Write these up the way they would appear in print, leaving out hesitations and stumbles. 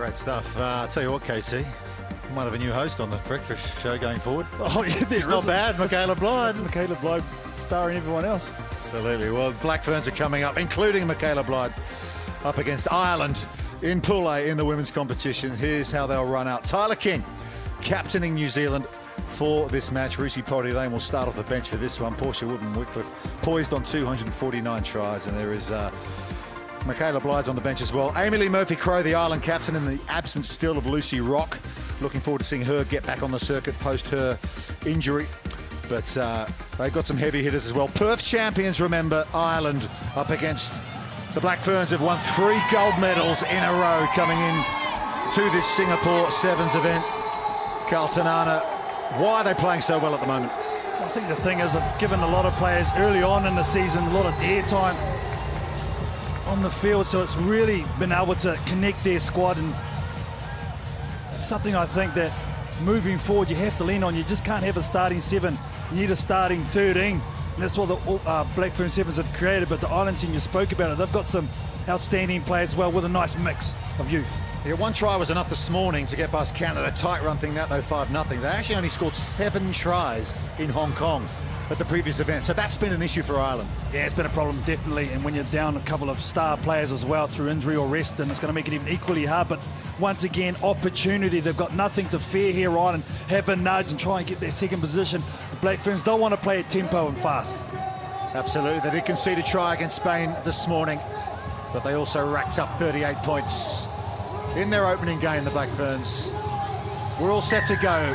Great stuff. I'll tell you what, Casey, we might have a new host on the breakfast show going forward. Oh, yeah, It's not bad, Michaela Blyde. Michaela Blyde starring everyone else. Absolutely. Well, Black Ferns are coming up, including Michaela Blyde, up against Ireland in Pool A in the women's competition. Here's how they'll run out. Tyler King, captaining New Zealand for this match. Rusi Potty-Lane will start off the bench for this one. Portia Woodman-Wycliffe poised on 249 tries, and there is Michaela Blyde's on the bench as well. Amy Lee Murphy-Crowe, the Ireland captain, in the absence still of Lucy Rock. Looking forward to seeing her get back on the circuit post her injury. But they've got some heavy hitters as well. Perth champions, remember, Ireland up against the Black Ferns, have won 3 gold medals in a row coming in to this Singapore Sevens event. Carlton Anna, why are they playing so well at the moment? I think the thing is they've given a lot of players early on in the season a lot of airtime on the field, so it's really been able to connect their squad, and it's something I think that moving forward you have to lean on. You just can't have a starting 7, you need a starting 13, and that's what the Black Fern Sevens have created. But the Ireland team, you spoke about it, they've got some outstanding players as well with a nice mix of youth. Yeah, 1 try was enough this morning to get past Canada. Tight run thing that though, 5-0. They actually only scored 7 tries in Hong Kong at the previous event, so that's been an issue for Ireland. Yeah, it's been a problem, definitely, and when you're down a couple of star players as well through injury or rest, then it's going to make it even equally hard. But once again, opportunity. They've got nothing to fear here, Ireland. Have a nudge and try and get their second position. The Black Ferns don't want to play at tempo and fast. Absolutely. They did concede a try against Spain this morning, but they also racked up 38 points in their opening game, the Black Ferns. We're all set to go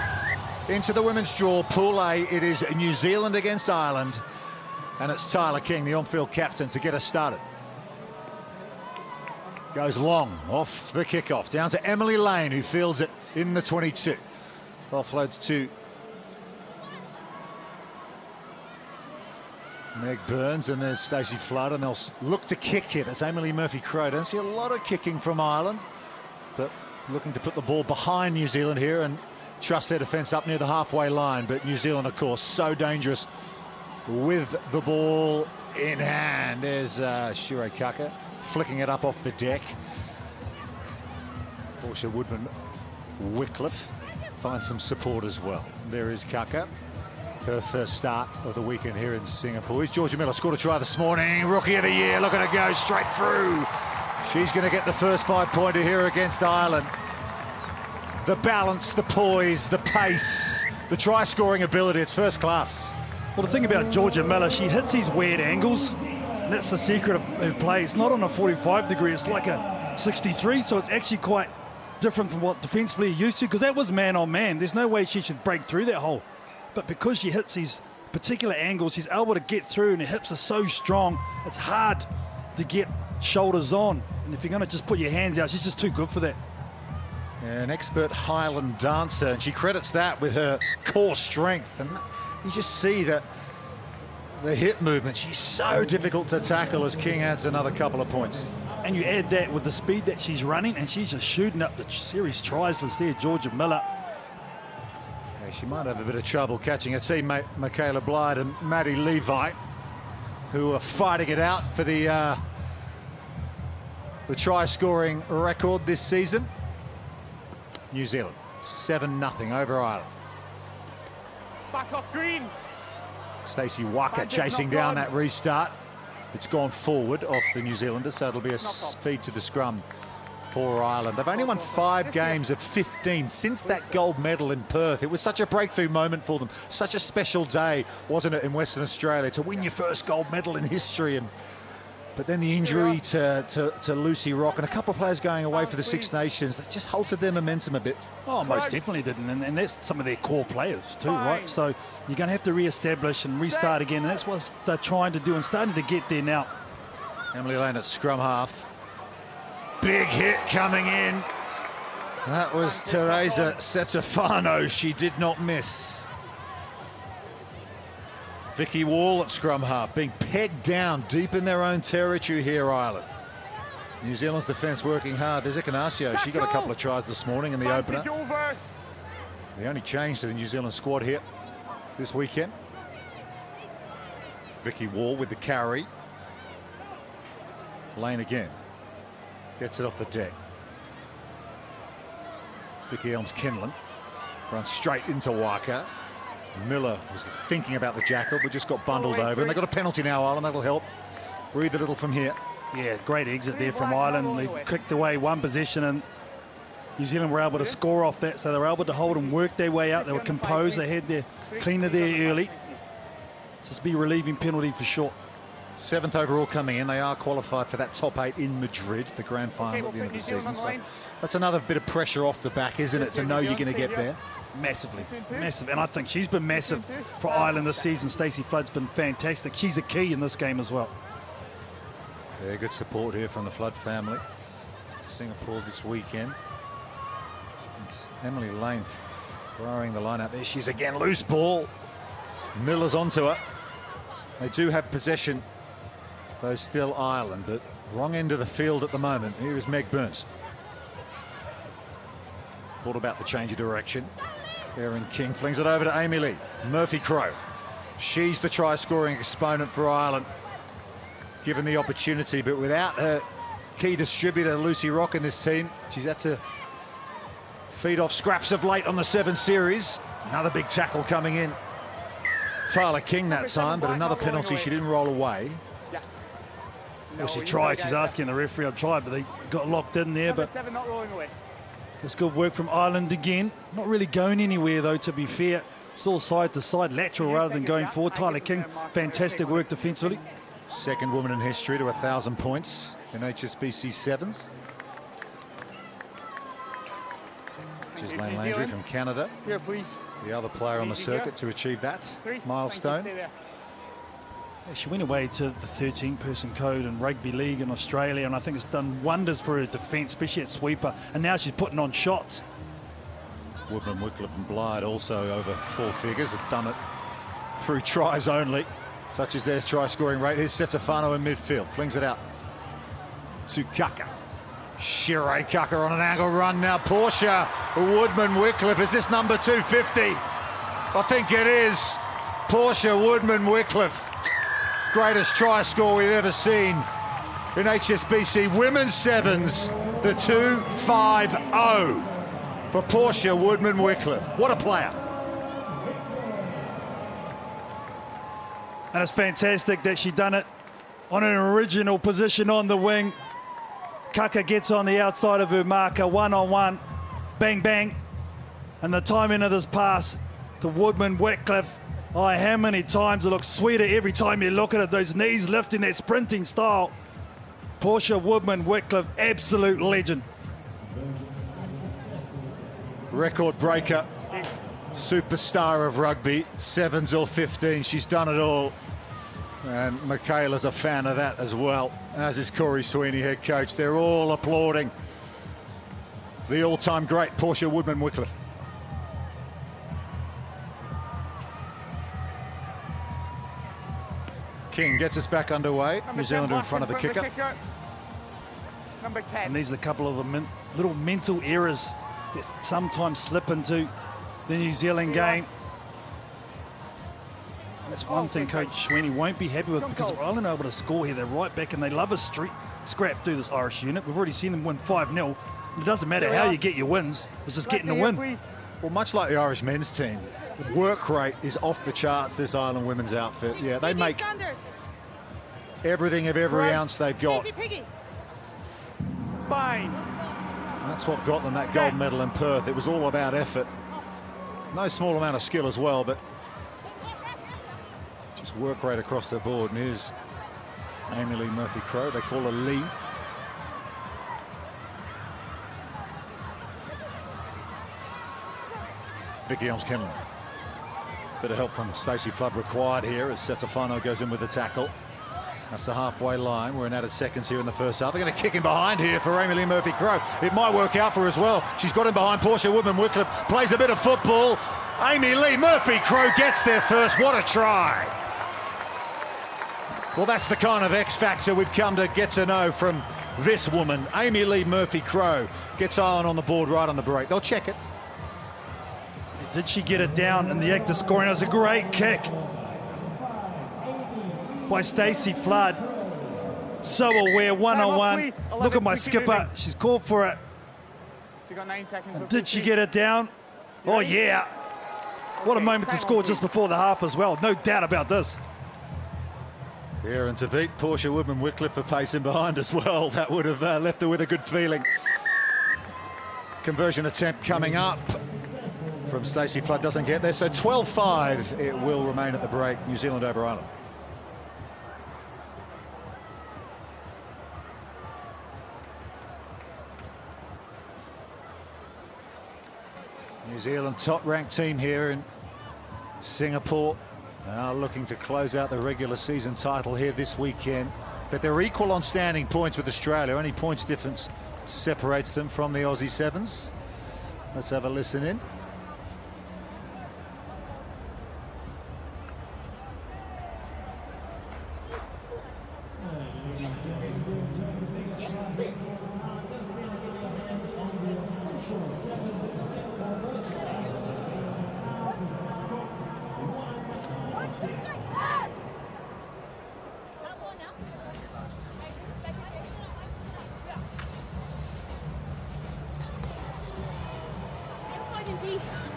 into the women's draw. Pool A, it is New Zealand against Ireland, and it's Tyler King, the on-field captain, to get us started. Goes long off the kickoff, down to Emily Lane, who fields it in the 22. Offloads to Meg Burns, and there's Stacey Flood, and they'll look to kick it. It's Emily Murphy-Crowe. Don't see a lot of kicking from Ireland, but looking to put the ball behind New Zealand here and trust their defence up near the halfway line. But New Zealand, of course, so dangerous with the ball in hand. There's Shure Kaka flicking it up off the deck. Portia Woodman-Wycliffe finds some support as well. There is Kaka, her first start of the weekend here in Singapore. Here's Georgia Miller, scored a try this morning. Rookie of the year, look at her go straight through. She's going to get the first 5-pointer here against Ireland. The balance, the poise, the pace, the try-scoring ability, it's first class. Well, the thing about Georgia Miller, she hits these weird angles, and that's the secret of her play. It's not on a 45 degree, it's like a 63, so it's actually quite different from what defensively you're used to, because that was man on man. There's no way she should break through that hole. But because she hits these particular angles, she's able to get through, and her hips are so strong, it's hard to get shoulders on. And if you're going to just put your hands out, she's just too good for that. Yeah, an expert Highland dancer, and she credits that with her core strength. And you just see that the hip movement, she's so difficult to tackle, as King adds another couple of points. And you add that with the speed that she's running, and she's just shooting up the series tries list there, Georgia Miller. Yeah, she might have a bit of trouble catching her teammate Michaela Blyde and Maddie Levi, who are fighting it out for the try-scoring record this season. New Zealand 7-0 over Ireland. Back off green. Stacey Waka chasing down that restart. It's gone forward off the New Zealanders, so it'll be a feed to the scrum for Ireland. They've only won 5 games of 15 since that gold medal in Perth. It was such a breakthrough moment for them. Such a special day, wasn't it, in Western Australia, to win your first gold medal in history. But then the injury to Lucy Rock and a couple of players going away for the Six Nations, that just halted their momentum a bit. Oh, most definitely didn't, and that's some of their core players too, right? So you're going to have to re-establish and restart again, and that's what they're trying to do and starting to get there now. Emily Lane at scrum half. Big hit coming in. That was Teresa Setafano. She did not miss. Vicky Wall at scrum half, being pegged down deep in their own territory here, Ireland. New Zealand's defence working hard. There's Ignacio. She got a couple of tries this morning in the opener. The only change to the New Zealand squad here this weekend. Vicky Wall with the carry. Lane again. Gets it off the deck. Vicky Elms-Kinlan runs straight into Waka. Miller was thinking about the jackal, but just got bundled over. And they've got a penalty now, Ireland. That'll help. Breathe a little from here. Yeah, great exit there from Ireland. They kicked away one possession and New Zealand were able to score off that, so they were able to hold and work their way out. They were composed. They had their cleaner there early. Just be relieving penalty for sure. 7th overall coming in. They are qualified for that top 8 in Madrid, the grand final at the end of the season. So that's another bit of pressure off the back, isn't it, to know you're going to get there? Massively, massive. And I think she's been massive for Ireland this season. Stacey Flood's been fantastic. She's a key in this game as well. Yeah, good support here from the Flood family. Singapore this weekend. It's Emily Lane throwing the line out there. She's again loose ball. Miller's onto her. They do have possession, though still Ireland, but wrong end of the field at the moment. Here is Meg Burns. Thought about the change of direction. Erin King flings it over to Amy Lee. Murphy Crowe. She's the try-scoring exponent for Ireland, given the opportunity, but without her key distributor, Lucy Rock, in this team, she's had to feed off scraps of late on the 7 series. Another big tackle coming in. Tyler King that time, but another penalty. She didn't roll away. Well, she tried. She's asking the referee to try, but they got locked in there. But it's good work from Ireland again. Not really going anywhere, though, to be fair. It's all side to side, lateral rather than going forward. Tyler King, fantastic work defensively. Second woman in history to 1,000 points in HSBC sevens. Ghislaine Landry from Canada. Here, please. The other player on the circuit to achieve that milestone. Yeah, she went away to the 13-person code in rugby league in Australia, and I think it's done wonders for her defence, especially at sweeper. And now she's putting on shots. Woodman, Wycliffe and Blyde also over 4 figures, have done it through tries only. Such as their try-scoring rate. Here's Setafano in midfield, flings it out to Kaka. Shirei Kaka on an angle run now. Portia Woodman Wycliffe. Is this number 250? I think it is. Portia Woodman Wycliffe. Greatest try score we've ever seen in HSBC women's sevens. The 2-5-0 for Portia Woodman Wycliffe. What a player. And it's fantastic that she done it on an original position on the wing. Kaka gets on the outside of her marker, one-on-one, bang, bang. And the timing of this pass to Woodman Wycliffe. Oh, how many times it looks sweeter every time you look at it. Those knees lifting, that sprinting style. Portia Woodman Wycliffe, absolute legend. Record breaker, superstar of rugby, 7s or 15. She's done it all. And Michaela's a fan of that as well, as is Corey Sweeney, head coach. They're all applauding the all-time great Portia Woodman Wycliffe. King gets us back underway. New Zealand in front of the kicker. Number 10. And these are a couple of the little mental errors that sometimes slip into the New Zealand game. That's one thing Coach Sweeney won't be happy with, because Ireland are able to score here. They're right back and they love a scrap through this Irish unit. We've already seen them win 5-0. It doesn't matter how you get your wins, it's just getting the win. Well, much like the Irish men's team, the work rate is off the charts, this Ireland women's outfit. Yeah, they make everything of every ounce they've got. Bind. That's what got them that gold medal in Perth. It was all about effort. No small amount of skill as well, but just work rate across the board. And here's Amy Lee Murphy Crowe. They call her Lee. Vicky Elms-Kinlan. Bit of help from Stacey Flood required here as Setafano goes in with the tackle. That's the halfway line. We're in added seconds here in the first half. They're going to kick him behind here for Amy Lee Murphy Crowe. It might work out for her as well. She's got him behind. Portia Woodman Wycliffe plays a bit of football. Amy Lee Murphy Crowe gets there first. What a try. Well, that's the kind of X factor we've come to get to know from this woman. Amy Lee Murphy Crowe gets Ireland on the board right on the break. They'll check it. Did she get it down in the act of scoring? It was a great kick by Stacey Flood. So aware, one-on-one. Look at my skipper. She's called for it. you got 9 seconds. Did she get it down? Oh, yeah. What a moment to score just before the half as well. No doubt about this. Here, and to beat Portia Woodman-Wycliffe for pacing behind as well. That would have left her with a good feeling. Conversion attempt coming up from Stacey Flood, doesn't get there. So 12-5, it will remain at the break. New Zealand over Ireland. New Zealand top-ranked team here in Singapore. Now looking to close out the regular season title here this weekend. But they're equal on standing points with Australia. Only points difference separates them from the Aussie Sevens. Let's have a listen in.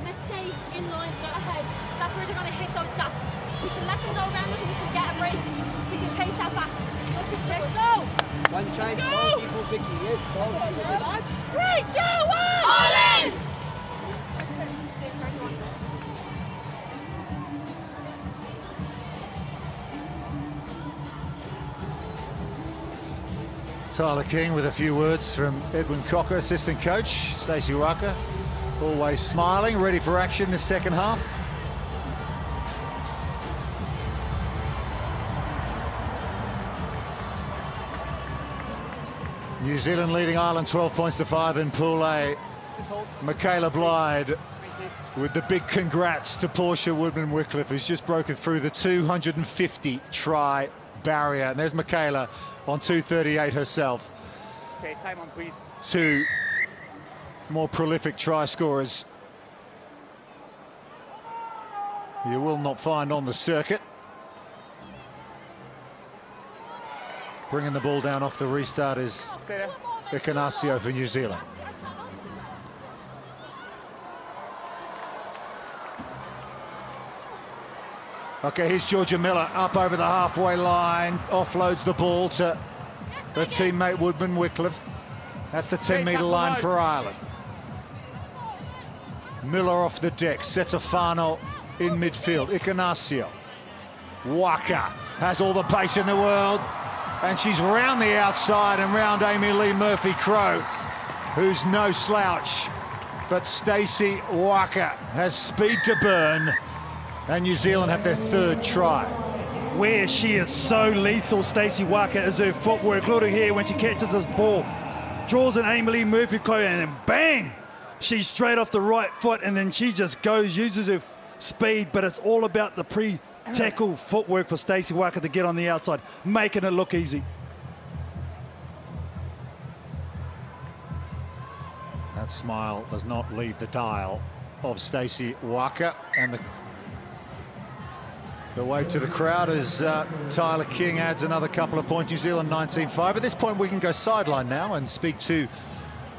Let's stay in line, go ahead. That's where they're going to hit those gaps. We can let them go around them, we can get a break. We can chase that back. Let's go! One change, Go! ball equal Vicky, yes, ball equal. 3, 2, 1! All in! Tyler King with a few words from Edwin Cocker, assistant coach. Stacey Waka always smiling, ready for action this second half. New Zealand leading Ireland 12 points to 5 in Pool A. Michaela Blyde with the big congrats to Portia Woodman-Wycliffe, who's just broken through the 250 try barrier. And there's Michaela on 238 herself. Okay, time on, please. Two more prolific try scorers you will not find on the circuit. Bringing the ball down off the restart is Ikanasio for New Zealand. Okay, here's Georgia Miller up over the halfway line, offloads the ball to her teammate Woodman-Wycliffe. That's the 10-metre line for Ireland. Miller off the deck, Setafano in midfield, Ikanasio. Waka has all the pace in the world, and she's round the outside and round Amy Lee Murphy-Crowe, who's no slouch. But Stacey Waka has speed to burn, and New Zealand have their third try. Where she is so lethal, Stacey Waka, is her footwork. Look at here when she catches this ball. Draws an Amy Lee Murphy-Crowe, and then bang! She's straight off the right foot, and then she just goes, uses her speed, but it's all about the pre-tackle footwork for Stacey Waka to get on the outside, making it look easy. That smile does not leave the dial of Stacey Waka, and the wave to the crowd as Tyler King adds another couple of points. New Zealand 19-5. At this point, we can go sideline now and speak to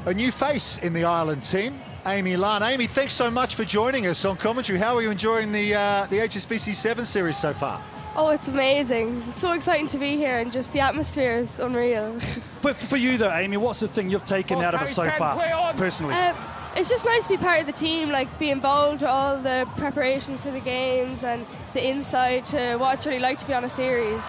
a new face in the Ireland team, Amy Lunn. Amy, thanks so much for joining us on commentary. How are you enjoying the HSBC 7 series so far? Oh, it's amazing. It's so exciting to be here, and just the atmosphere is unreal. For you though, Amy, what's the thing you've taken out of it so far, personally? It's just nice to be part of the team, like be involved with all the preparations for the games and the inside to what it's really like to be on a series.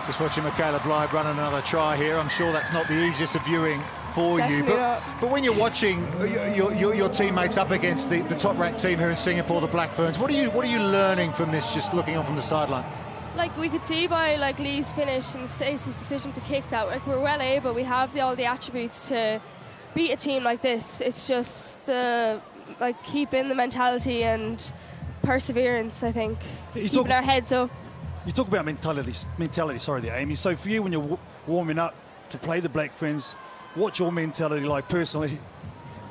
Just watching Michaela Blyde run another try here. I'm sure that's not the easiest of viewing for Definitely you, not. but when you're watching your teammates up against the top-ranked team here in Singapore, the Black Ferns, what are you learning from this, just looking on from the sideline? Like we could see by like Lee's finish and Stacey's decision to kick that, like we're well able, we have all the attributes to beat a team like this. It's just like keeping the mentality and perseverance, I think. Keeping our heads up. You talk about mentality, sorry there, Amy. So for you, when you're warming up to play the Black Ferns, what's your mentality like personally?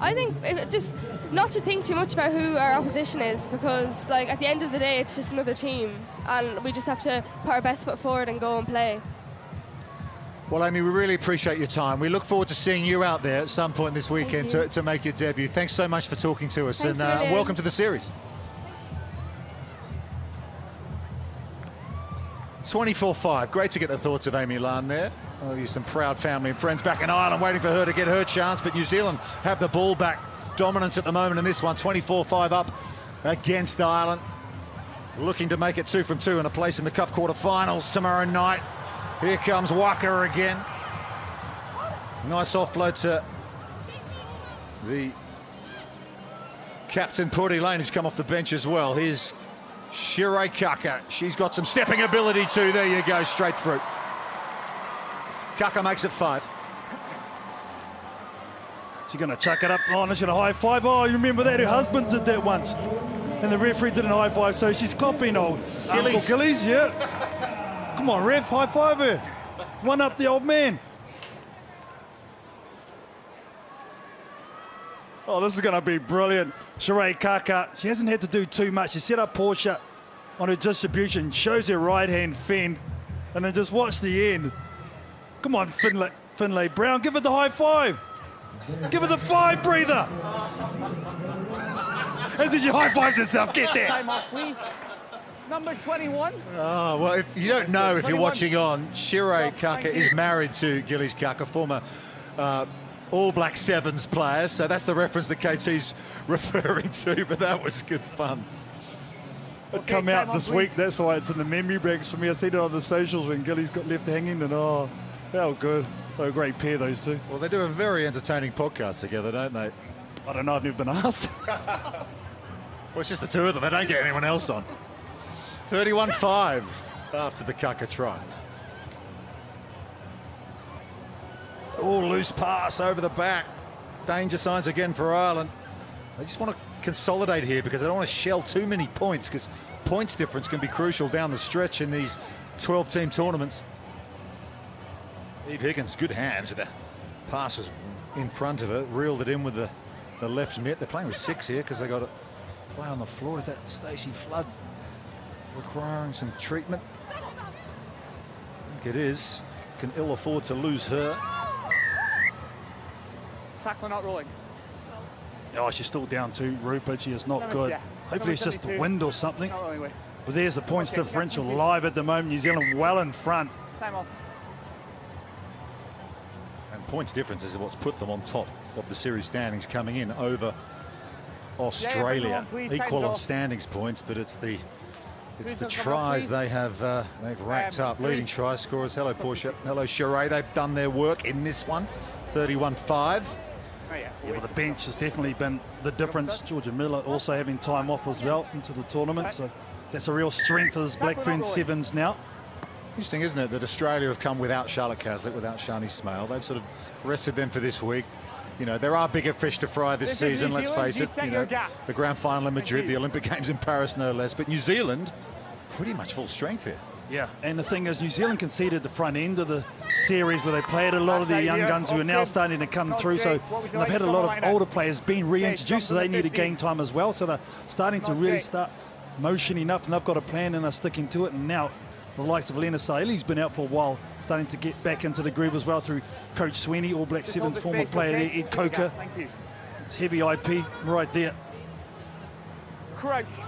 I think just not to think too much about who our opposition is, because like at the end of the day it's just another team and we just have to put our best foot forward and go and play. Well, Amy, we really appreciate your time. We look forward to seeing you out there at some point this weekend to make your debut. Thanks so much for talking to us. Thanks And welcome to the series. 24-5. Great to get the thoughts of Amy Lan there. Oh, there's some proud family and friends back in Ireland waiting for her to get her chance, but New Zealand have the ball back. Dominant at the moment in this one. 24-5 up against Ireland. Looking to make it 2 from 2 and a place in the Cup quarter-finals tomorrow night. Here comes Walker again. Nice offload to the captain, Purdy Lane, who's come off the bench as well. Here's Shirei Kaka. She's got some stepping ability too. There you go, straight through. Kaka makes it 5. She's going to chuck it up. Oh, and she's going to high five. Oh, you remember that? Her husband did that once. And the referee didn't high five, so she's copying old Uncle Gillies, yeah. Come on, ref, high five her. One up the old man. Oh, this is going to be brilliant. Shirei Kaka, she hasn't had to do too much. She set up Portia on her distribution, shows her right-hand fend, and then just watch the end. Come on, Finlay Brown, give it the high five. Give it the 5 breather. And did you high five yourself? Get there. Time off, please. Number 21. Oh, well, if you don't know, if you're watching on, Shirei Kaka is married to Gillies Kaka, former All Black Sevens player. So that's the reference that KT's referring to, but that was good fun. It come out this week, that's why it's in the memory banks for me. I seen it on the socials when Gillies got left hanging, and oh, they were good. They were a great pair, those two. Well, they do a very entertaining podcast together, don't they? I don't know, I've never been asked. Well, it's just the two of them. They don't get anyone else on. 31-5 after the Kaka try. Oh, loose pass over the back. Danger signs again for Ireland. They just want to consolidate here because they don't want to shell too many points, because points difference can be crucial down the stretch in these 12-team tournaments. Eve Higgins, good hands. The pass was in front of her, reeled it in with the left mitt. They're playing with 6 here because they got it play on the floor. Is that Stacey Flood requiring some treatment? I think it is. Can ill afford to lose her. Tackle not rolling. Oh, she's still down 2, Rupert. She is not good. Yeah. Hopefully it's just the wind or something. Not rolling way. But there's the points differential live at the moment. New Zealand well in front. Time off. And points difference is what's put them on top of the series standings, coming in over Australia. Please, equal on standings points, but it's the tries they have they've racked up. Leading try scorers. Hello Portia, hello Shirei. They've done their work in this one. 31-5. Yeah, well, the bench has definitely been the difference. Georgia Miller also having time off as well into the tournament, so that's a real strength of this Black Ferns Sevens now. Interesting, isn't it, that Australia have come without Charlotte Caslick, without Shani Smale. They've sort of rested them for this week. You know, there are bigger fish to fry this season, let's face it. You know, the grand final in Madrid, the Olympic Games in Paris, no less. But New Zealand, pretty much full strength here. Yeah, and the thing is, New Zealand conceded the front end of the series where they played a lot of the young guns who are now starting to come through. So they've had a lot of older players being reintroduced, so they need to gain time as well. So they're starting to really start motioning up, and they've got a plan and they're sticking to it. And now the likes of Lena Saeli's been out for a while, starting to get back into the groove as well through Coach Sweeney, All Black Sevens former player there, Ed Coker. It's heavy IP right there. Crouch.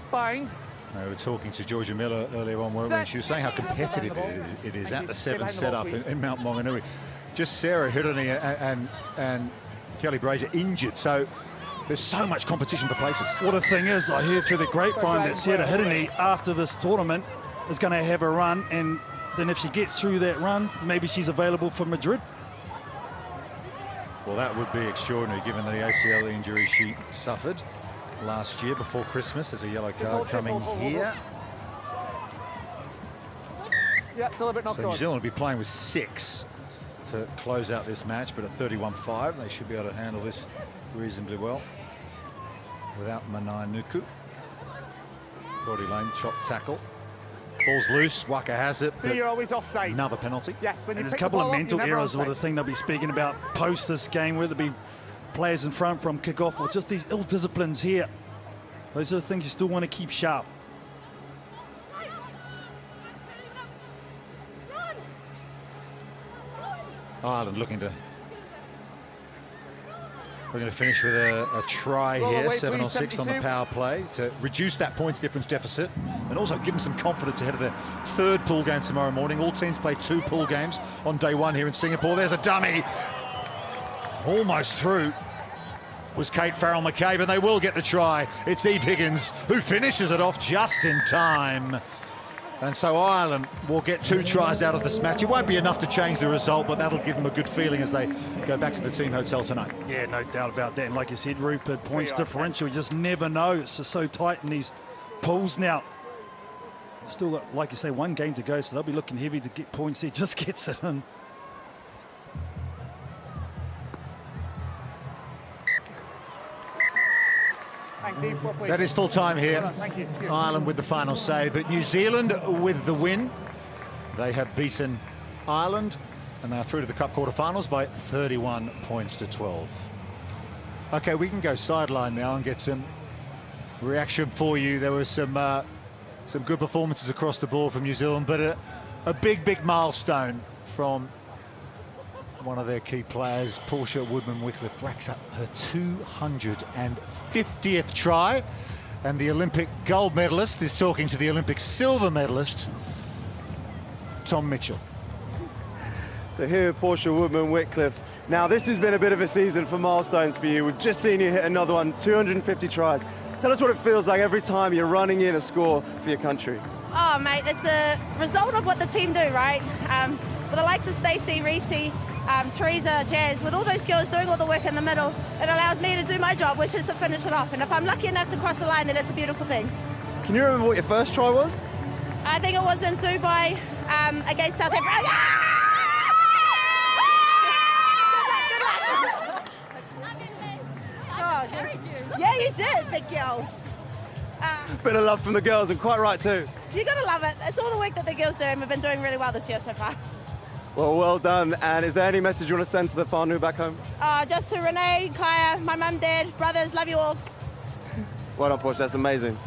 Bind. We were talking to Georgia Miller earlier on, weren't we? She was saying how competitive it is at the 7 setup in Mount Maunganui. Just Sarah Hiddeny and Kelly Brazier injured, so there's so much competition for places. Well, the thing is, I hear through the grapevine that Sarah Hiddeny, after this tournament, is going to have a run, and then if she gets through that run, maybe she's available for Madrid. Well, that would be extraordinary given the ACL injury she suffered last year before Christmas. There's a yellow card coming here. Yeah, deliberate knock So New Zealand will be playing with 6 to close out this match, but at 31-5 they should be able to handle this reasonably well without Manai Nuku. Gordy Lane, chop tackle. Ball's loose, Waka has it. So you're always offside. Another penalty. Yes, when you And there's a pick the couple ball of up, mental you're never errors, or the offside. thing they'll be speaking about post this game, whether it be players in front from kickoff or just these ill disciplines here. Those are the things you still want to keep sharp. Ireland looking to finish with a try here, 7 or 6 on the power play to reduce that points difference deficit and also give them some confidence ahead of the third pool game tomorrow morning. All teams play 2 pool games on day 1 here in Singapore. There's a dummy. Almost through was Kate Farrell-McCabe, and they will get the try. It's Eve Higgins who finishes it off just in time. And so Ireland will get 2 tries out of this match. It won't be enough to change the result, but that'll give them a good feeling as they go back to the team hotel tonight. Yeah, no doubt about that. And like you said, Rupert, points differential, you just never know. It's just so tight in these pools now. Still got, like you say, 1 game to go, so they'll be looking heavy to get points there. Just gets it in. That is full time here. Ireland with the final say, but New Zealand with the win. They have beaten Ireland and they are through to the Cup quarterfinals by 31 points to 12. Okay, we can go sideline now and get some reaction for you. There was some good performances across the board from New Zealand, but a big milestone from one of their key players. Portia Woodman-Wycliffe racks up her 250th try, and the Olympic gold medalist is talking to the Olympic silver medalist, Tom Mitchell. So here, Portia Woodman-Wycliffe. Now, this has been a bit of a season for milestones for you. We've just seen you hit another one, 250 tries. Tell us what it feels like every time you're running in a score for your country. Oh, mate, it's a result of what the team do, right? With the likes of Stacey, Reese, Teresa, Jazz, with all those girls doing all the work in the middle, it allows me to do my job, which is to finish it off. And if I'm lucky enough to cross the line, then it's a beautiful thing. Can you remember what your first try was? I think it was in Dubai against South Africa. Yeah, you did, big girls. Bit of love from the girls, and quite right too. You gotta love it. It's all the work that the girls do, and we've been doing really well this year so far. Well done. And is there any message you want to send to the whānau back home? Just to Renee, Kaya, my mum, dad, brothers, love you all. Well done, Portia, that's amazing.